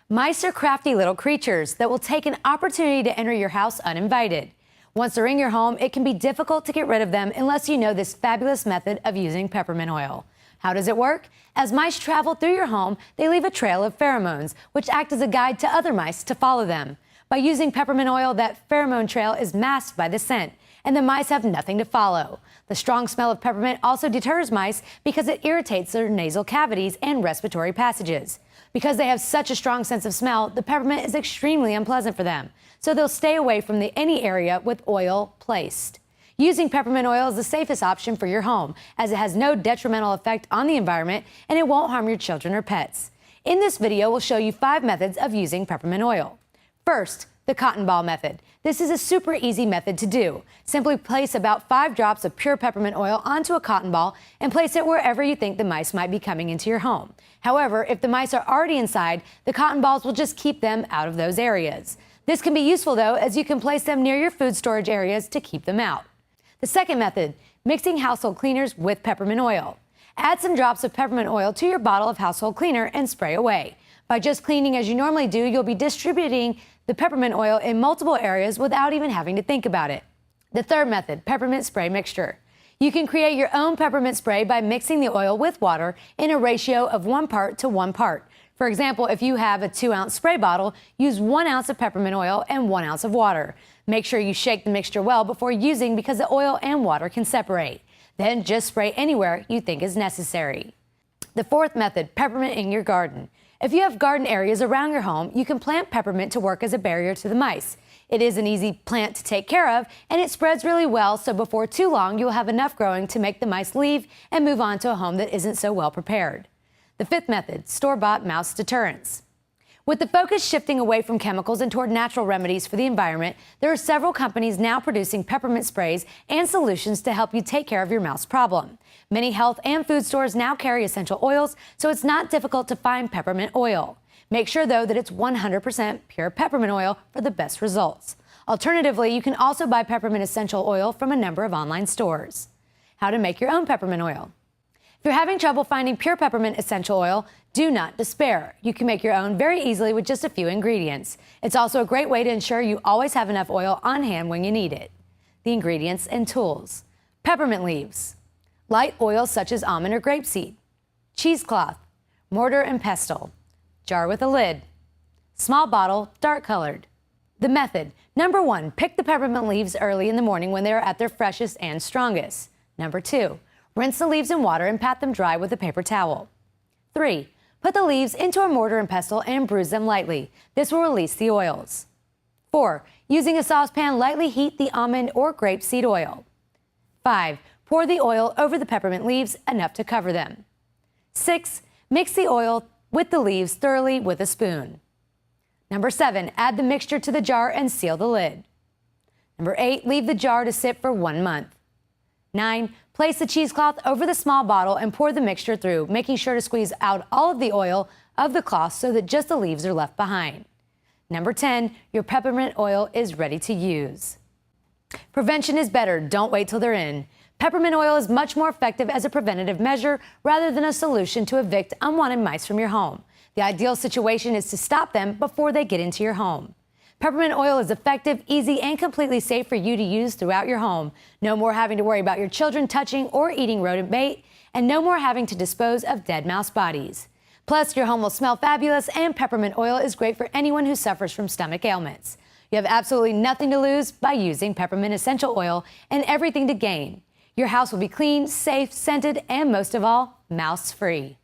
Mice are crafty little creatures that will take an opportunity to enter your house uninvited. Once they're in your home, it can be difficult to get rid of them unless you know this fabulous method of using peppermint oil. How does it work? As mice travel through your home, they leave a trail of pheromones, which act as a guide to other mice to follow them. By using peppermint oil, that pheromone trail is masked by the scent, and the mice have nothing to follow. The strong smell of peppermint also deters mice because it irritates their nasal cavities and respiratory passages. Because they have such a strong sense of smell, the peppermint is extremely unpleasant for them, so they'll stay away from any area with oil placed. Using peppermint oil is the safest option for your home, as it has no detrimental effect on the environment and it won't harm your children or pets. In this video, we'll show you 5 methods of using peppermint oil. First, the cotton ball method. This is a super easy method to do. Simply place about 5 drops of pure peppermint oil onto a cotton ball and place it wherever you think the mice might be coming into your home. However, if the mice are already inside, the cotton balls will just keep them out of those areas. This can be useful though, as you can place them near your food storage areas to keep them out. The second method, mixing household cleaners with peppermint oil. Add some drops of peppermint oil to your bottle of household cleaner and spray away. By just cleaning as you normally do, you'll be distributing the peppermint oil in multiple areas without even having to think about it. The third method, peppermint spray mixture. You can create your own peppermint spray by mixing the oil with water in a ratio of 1 part to 1 part. For example, if you have a 2-ounce spray bottle, use 1 ounce of peppermint oil and 1 ounce of water. Make sure you shake the mixture well before using because the oil and water can separate. Then just spray anywhere you think is necessary. The fourth method, peppermint in your garden. If you have garden areas around your home, you can plant peppermint to work as a barrier to the mice. It is an easy plant to take care of, and it spreads really well, so before too long, you'll have enough growing to make the mice leave and move on to a home that isn't so well prepared. The fifth method, store-bought mouse deterrents. With the focus shifting away from chemicals and toward natural remedies for the environment, there are several companies now producing peppermint sprays and solutions to help you take care of your mouse problem. Many health and food stores now carry essential oils, so it's not difficult to find peppermint oil. Make sure, though, that it's 100% pure peppermint oil for the best results. Alternatively, you can also buy peppermint essential oil from a number of online stores. How to make your own peppermint oil. If you're having trouble finding pure peppermint essential oil, do not despair. You can make your own very easily with just a few ingredients. It's also a great way to ensure you always have enough oil on hand when you need it. The ingredients and tools. Peppermint leaves. Light oils such as almond or grapeseed. Cheesecloth. Mortar and pestle. Jar with a lid. Small bottle, dark colored. The method. Number 1, pick the peppermint leaves early in the morning when they are at their freshest and strongest. Number 2, rinse the leaves in water and pat them dry with a paper towel. 3, put the leaves into a mortar and pestle and bruise them lightly. This will release the oils. 4, using a saucepan, lightly heat the almond or grapeseed oil. 5, pour the oil over the peppermint leaves enough to cover them. 6, mix the oil with the leaves thoroughly with a spoon. Number 7, add the mixture to the jar and seal the lid. Number 8, leave the jar to sit for 1 month. 9, place the cheesecloth over the small bottle and pour the mixture through, making sure to squeeze out all of the oil of the cloth so that just the leaves are left behind. Number 10, your peppermint oil is ready to use. Prevention is better. Don't wait till they're in. Peppermint oil is much more effective as a preventative measure rather than a solution to evict unwanted mice from your home. The ideal situation is to stop them before they get into your home. Peppermint oil is effective, easy, and completely safe for you to use throughout your home. No more having to worry about your children touching or eating rodent bait, and no more having to dispose of dead mouse bodies. Plus, your home will smell fabulous, and peppermint oil is great for anyone who suffers from stomach ailments. You have absolutely nothing to lose by using peppermint essential oil and everything to gain. Your house will be clean, safe, scented, and most of all, mouse-free.